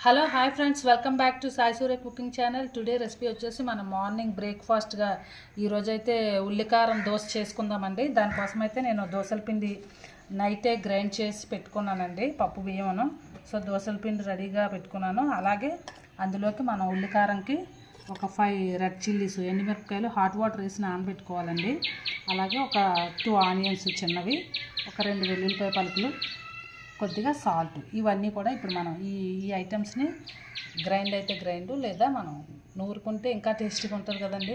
Hello hi friends, welcome back to Sai Surya cooking channel. Today recipe వచ్చేసి మనం morning బ్రేక్ఫాస్ట్గా ఈరోజైతే ఉల్లికారం దోశ చేసుకుందామండి. దానికోసం అయితే నేను దోశల పిండి నైటే గ్రైండ్ చేసి పెట్టుకున్నానండి, పప్పు బియ్యమును. సో దోశల పిండి రెడీగా పెట్టుకున్నాను. అలాగే అందులోకి మనం ఉల్లికారంకి ఒక 5 రెడ్ చిల్లీస్, ఎండుమిరపకాయలు హాట్ వాటర్ వేసి నానబెట్టుకోవాలండి. అలాగే ఒక 2 ఆనియన్స్ చిన్నవి, ఒక 2 వెల్లుల్లిపాయ పలుకులు, కొద్దిగా సాల్ట్, ఇవన్నీ కూడా ఇప్పుడు మనం ఈ ఐటమ్స్ని గ్రైండ్ లేదా మనం నూరుకుంటే ఇంకా టేస్టీగా ఉంటుంది కదండి.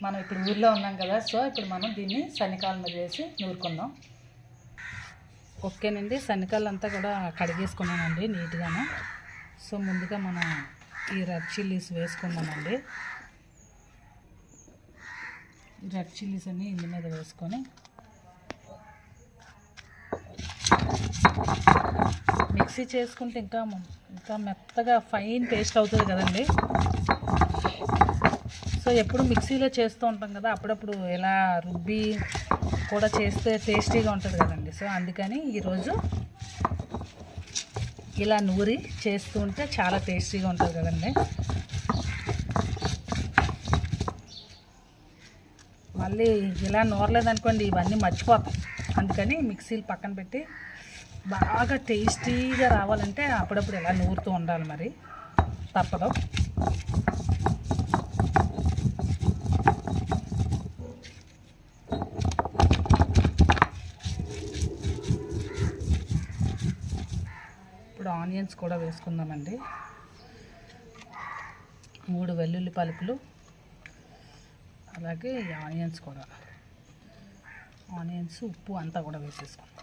మనం ఇప్పుడు ఊర్లో ఉన్నాం కదా, సో ఇప్పుడు మనం దీన్ని సన్నికాల మీద వేసి నూరుకుందాం. ఓకేనండి, సన్నికాయలు అంతా కూడా కడిగేసుకున్నానండి నీట్గానే. సో ముందుగా మనం ఈ రెడ్ చిల్లీస్ వేసుకుందామండి. రెడ్ చిల్లీస్ అన్నీ ఇంటి మీద వేసుకొని మిక్సీ చేసుకుంటే ఇంకా మెత్తగా ఫైన్ పేస్ట్ అవుతుంది కదండి. సో ఎప్పుడు మిక్సీలో చేస్తూ ఉంటాం కదా, అప్పుడప్పుడు ఇలా రుబ్బి కూడా చేస్తే టేస్టీగా ఉంటుంది కదండి. సో అందుకని ఈరోజు ఇలా నూరి చేస్తూ ఉంటే చాలా టేస్టీగా ఉంటుంది కదండి. మళ్ళీ ఇలా నూరలేదనుకోండి ఇవన్నీ మర్చిపోతాం. అందుకని మిక్సీలు పక్కన పెట్టి బాగా టేస్టీగా రావాలంటే అప్పుడప్పుడు ఇలా నూరుతూ ఉండాలి, మరి తప్పదు. ఇప్పుడు ఆనియన్స్ కూడా వేసుకుందామండి. 3 వెల్లుల్లి పలుకులు, అలాగే ఈ ఆనియన్స్ కూడా, ఆనియన్స్ ఉప్పు అంతా కూడా వేసేసుకుందాం.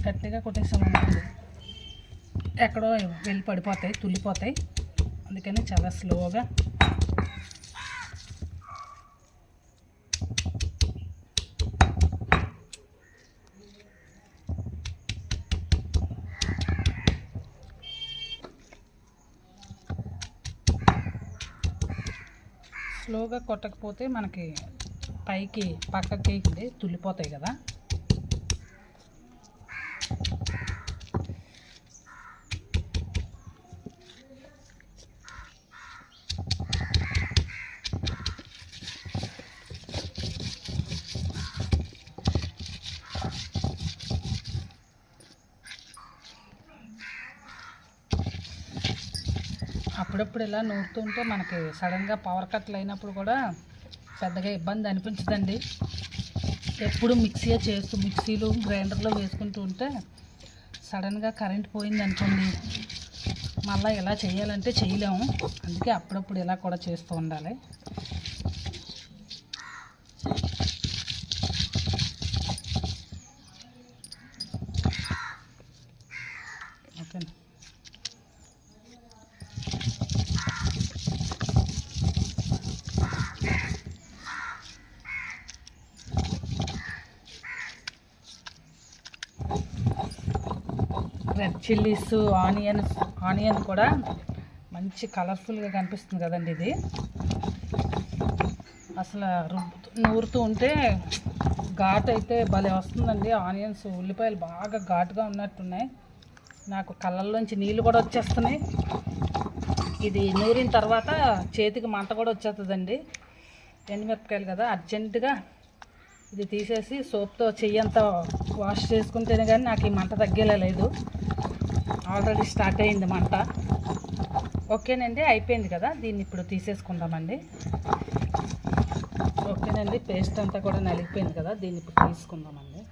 గట్టిగా కొట్టేసామనుకోండి ఎక్కడో వెళ్ళి పడిపోతాయి, తుల్లిపోతాయి. అందుకని చాలా స్లోగా కొట్టకపోతే మనకి పైకి పక్కకి తుల్లిపోతాయి కదా. అప్పుడప్పుడు ఇలా నూరుతుంటే మనకి సడన్గా పవర్ కట్లు అయినప్పుడు కూడా పెద్దగా ఇబ్బంది అనిపించదండి. ఎప్పుడు మిక్సీలు గ్రైండర్లో వేసుకుంటూ ఉంటే సడన్గా కరెంట్ పోయింది అనుకోండి, మళ్ళీ ఇలా చేయాలంటే చేయలేము. అందుకే అప్పుడప్పుడు ఇలా కూడా చేస్తూ ఉండాలి. ఓకే, రెడ్ చిల్లీస్, ఆనియన్ కూడా మంచి కలర్ఫుల్గా కనిపిస్తుంది కదండి. ఇది అసలు నూరుతూ ఉంటే ఘాట్ అయితే భలే వస్తుందండి. ఆనియన్స్, ఉల్లిపాయలు బాగా ఘాటుగా ఉన్నట్టున్నాయి. నాకు కళ్ళల్లోంచి నీళ్ళు కూడా వచ్చేస్తున్నాయి. ఇది నూరిన తర్వాత చేతికి మంట కూడా వచ్చేస్తుందండి. ఎండుమిరపకాయలు కదా, అర్జెంటుగా ఇది తీసేసి సోప్తో చెయ్యంతా వాష్ చేసుకుంటేనే కానీ నాకు ఈ మంట తగ్గేలా లేదు. ఆల్రెడీ స్టార్ట్ అయింది మంట. ఓకేనండి, అయిపోయింది కదా, దీన్ని ఇప్పుడు తీసేసుకుందామండి. ఓకేనండి, పేస్ట్ అంతా కూడా నలిగిపోయింది కదా, దీన్ని ఇప్పుడు తీసుకుందామండి.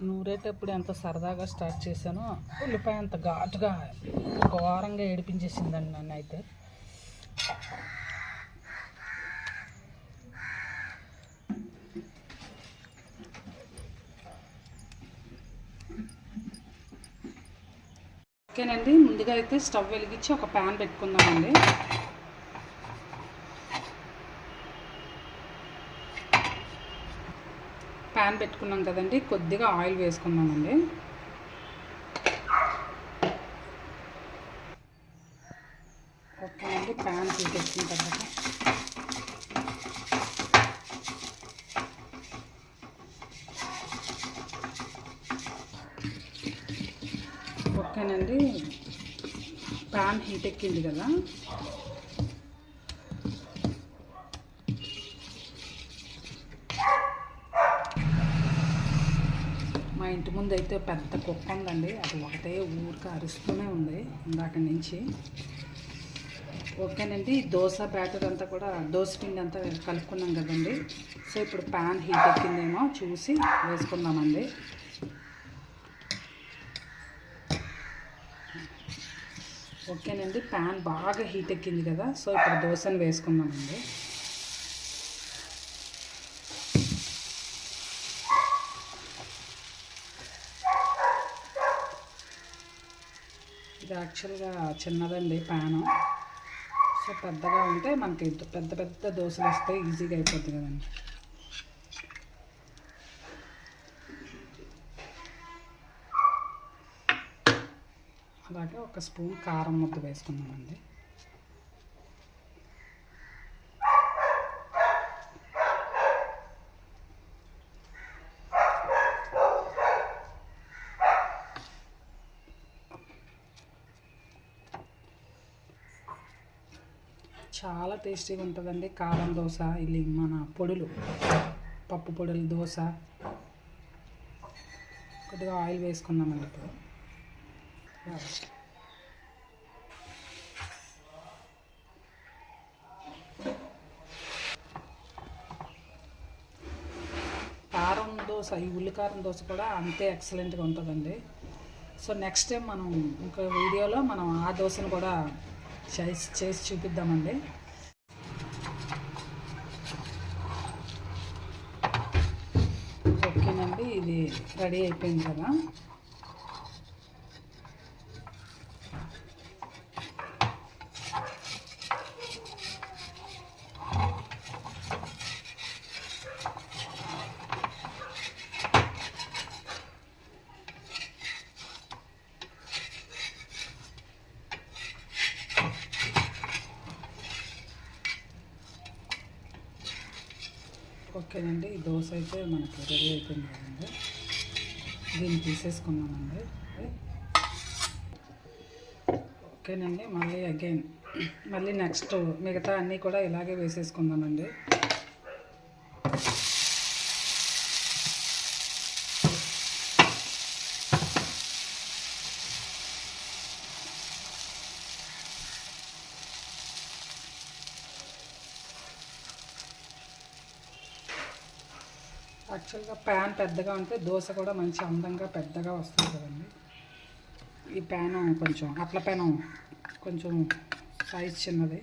నూరేటప్పుడు ఎంత సరదాగా స్టార్ట్ చేశానో ఉల్లిపాయ అంత ఘాటుగా ఘోరంగా ఏడిపించేసిందండి నన్ను అయితే. ఓకేనండి, ముందుగా అయితే స్టవ్ వెలిగించి ఒక ప్యాన్ పెట్టుకుందామండి. ప్యాన్ పెట్టుకున్నాం కదండి, కొద్దిగా ఆయిల్ వేసుకుందామండి. ఓకే అండి, ప్యాన్ తీసేసిన తర్వాత ఓకేనండి, ప్యాన్ హీట్ ఎక్కింది కదా, మా ఇంటి ముందు అయితే పెద్ద కుక్క ఉందండి. అది ఒకటే ఊరికి అరుస్తూనే ఉంది ఇందాక నుంచి. ఓకేనండి, దోశ బ్యాటర్ అంతా కూడా దోశ పిండి అంతా కలుపుకున్నాం కదండి. సో ఇప్పుడు ప్యాన్ హీట్ ఎక్కిందేమో చూసి వేసుకుందామండి. ఓకేనండి, ప్యాన్ బాగా హీట్ ఎక్కింది కదా, సో ఇప్పుడు దోశను వేసుకుందామండి. ఇది యాక్చువల్గా చిన్నదండి ప్యాను. సో పెద్దగా ఉంటే మనకి పెద్ద పెద్ద దోశలు వస్తే ఈజీగా అయిపోద్ది కదండి. అలాగే ఒక స్పూన్ కారం ముద్ద వేసుకుందామండి. చాలా టేస్టీగా ఉంటుందండి కారం దోశ. ఇది మన పొడులు, పప్పు పొడులు దోశ. కొద్దిగా ఆయిల్ వేసుకుందామండి ఇప్పుడు. కారం దోశ, ఈ ఉల్లికారం దోశ కూడా అంతే ఎక్సలెంట్గా ఉంటుందండి. సో నెక్స్ట్ టైం మనం ఇంకో వీడియోలో మనం ఆ దోశను కూడా చేసి చూపిద్దామండి. ఓకేనండి, ఇది రెడీ అయిపోయింది కదా. ఓకేనండి, ఈ దోశ అయితే మనకి రెడీ అయిపోయింది కదండి. దీన్ని తీసేసుకున్నామండి. ఓకేనండి, మళ్ళీ నెక్స్ట్ మిగతా అన్నీ కూడా ఇలాగే వేసేసుకుందామండి. యాక్చువల్గా ప్యాన్ పెద్దగా ఉంటే దోశ కూడా మంచి అందంగా పెద్దగా వస్తుంది కదండి. ఈ ప్యాను కొంచెం అట్ల ప్యాను కొంచెం సైజ్ చిన్నది.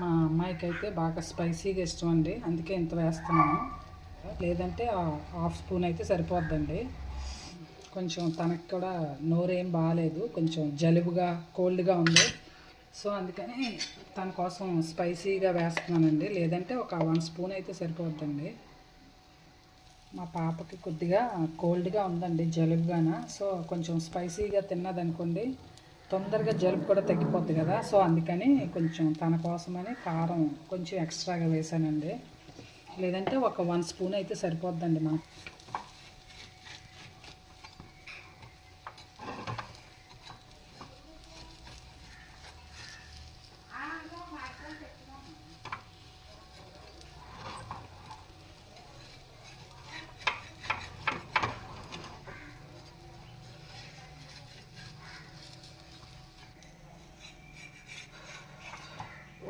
మా అమ్మాయికి అయితే బాగా స్పైసీగా ఇష్టం అండి, అందుకే ఇంత వేస్తున్నాను. లేదంటే హాఫ్ స్పూన్ అయితే సరిపోద్దండి. కొంచెం తనకి కూడా నోరేం బాగాలేదు, కొంచెం జలుబుగా కోల్డ్గా ఉంది. సో అందుకని తన కోసం స్పైసీగా వేస్తున్నానండి. లేదంటే ఒక 1 స్పూన్ అయితే సరిపోద్దండి. మా పాపకి కొద్దిగా కోల్డ్గా ఉందండి, జలుబుగాన. సో కొంచెం స్పైసీగా తిన్నదనుకోండి తొందరగా జలుబు కూడా తగ్గిపోద్ది కదా. సో అందుకని కొంచెం తన కోసమని కారం కొంచెం ఎక్స్ట్రాగా వేసానండి. లేదంటే ఒక 1 స్పూన్ అయితే సరిపోద్దండి మనకు.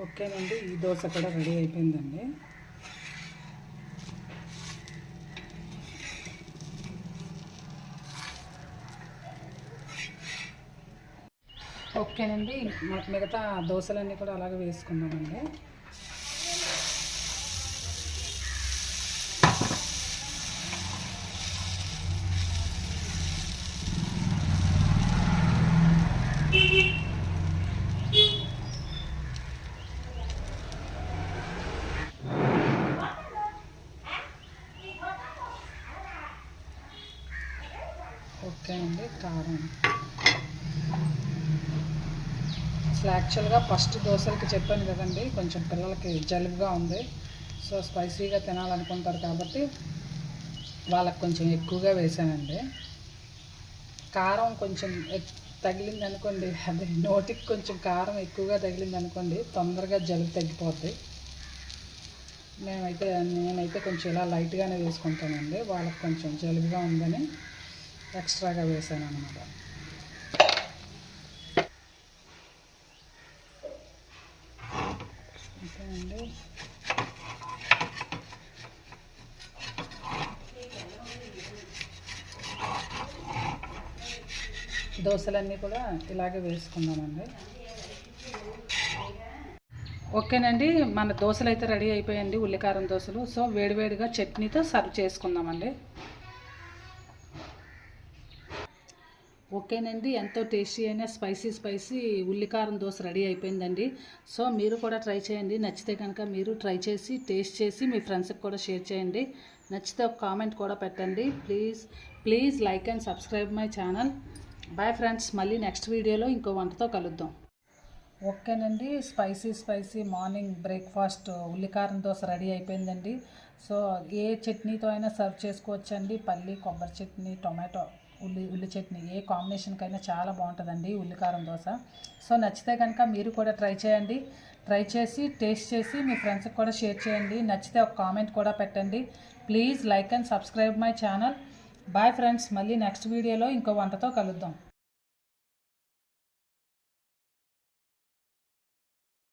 ఓకేనండి, ఈ దోశ కూడా రెడీ అయిపోయిందండి. ఓకేనండి, మిగతా దోశలన్నీ కూడా అలాగే వేసుకుందామండి. వేసానండి కారం. అసలు యాక్చువల్గా ఫస్ట్ దోశలకి చెప్పాను కదండి, కొంచెం పిల్లలకి జలుబుగా ఉంది, సో స్పైసీగా తినాలనుకుంటారు కాబట్టి వాళ్ళకి కొంచెం ఎక్కువగా వేసానండి. కారం కొంచెం తగిలింది అనుకోండి, అదే నోటికి కొంచెం కారం ఎక్కువగా తగిలింది అనుకోండి, తొందరగా జలుబు తగ్గిపోద్ది. నేనైతే కొంచెం ఇలా లైట్గానే వేసుకుంటానండి. వాళ్ళకి కొంచెం జలుబుగా ఉందని ఎక్స్ట్రాగా వేసాను అనమాట. అంతేనండి. దోశలన్నీ కూడా ఇలాగే వేసుకుందామండి. ఓకేనండి, మన దోశలు అయితే రెడీ అయిపోయాయండి, ఉల్లికారం దోశలు. సో వేడివేడిగా చట్నీతో సర్వ్ చేసుకుందామండి. ఓకేనండి, ఎంతో టేస్టీ అయిన స్పైసీ ఉల్లికారం దోశ రెడీ అయిపోయిందండి. సో మీరు కూడా ట్రై చేయండి. నచ్చితే కనుక మీరు ట్రై చేసి టేస్ట్ చేసి మీ ఫ్రెండ్స్కి కూడా షేర్ చేయండి. నచ్చితే ఒక కామెంట్ కూడా పెట్టండి. Please like and subscribe my channel. Bye friends, మళ్ళీ నెక్స్ట్ వీడియోలో ఇంకో వంటతో కలుద్దాం. ఓకేనండి, స్పైసీ మార్నింగ్ బ్రేక్ఫాస్ట్ ఉల్లికారం దోశ రెడీ అయిపోయిందండి. సో ఏ చట్నీతో అయినా సర్వ్ చేసుకోవచ్చండి. పల్లి, కొబ్బరి చట్నీ, టొమాటో, ఉల్లి చట్నీ, ఏ కాంబినేషన్కైనా చాలా బాగుంటుందండి ఉల్లికారం దోశ. సో నచ్చితే కనుక మీరు కూడా ట్రై చేయండి. ట్రై చేసి టేస్ట్ చేసి మీ ఫ్రెండ్స్కి కూడా షేర్ చేయండి. నచ్చితే ఒక కామెంట్ కూడా పెట్టండి. Please like and subscribe my channel. Bye friends, మళ్ళీ నెక్స్ట్ వీడియోలో ఇంకో వంటతో కలుద్దాం.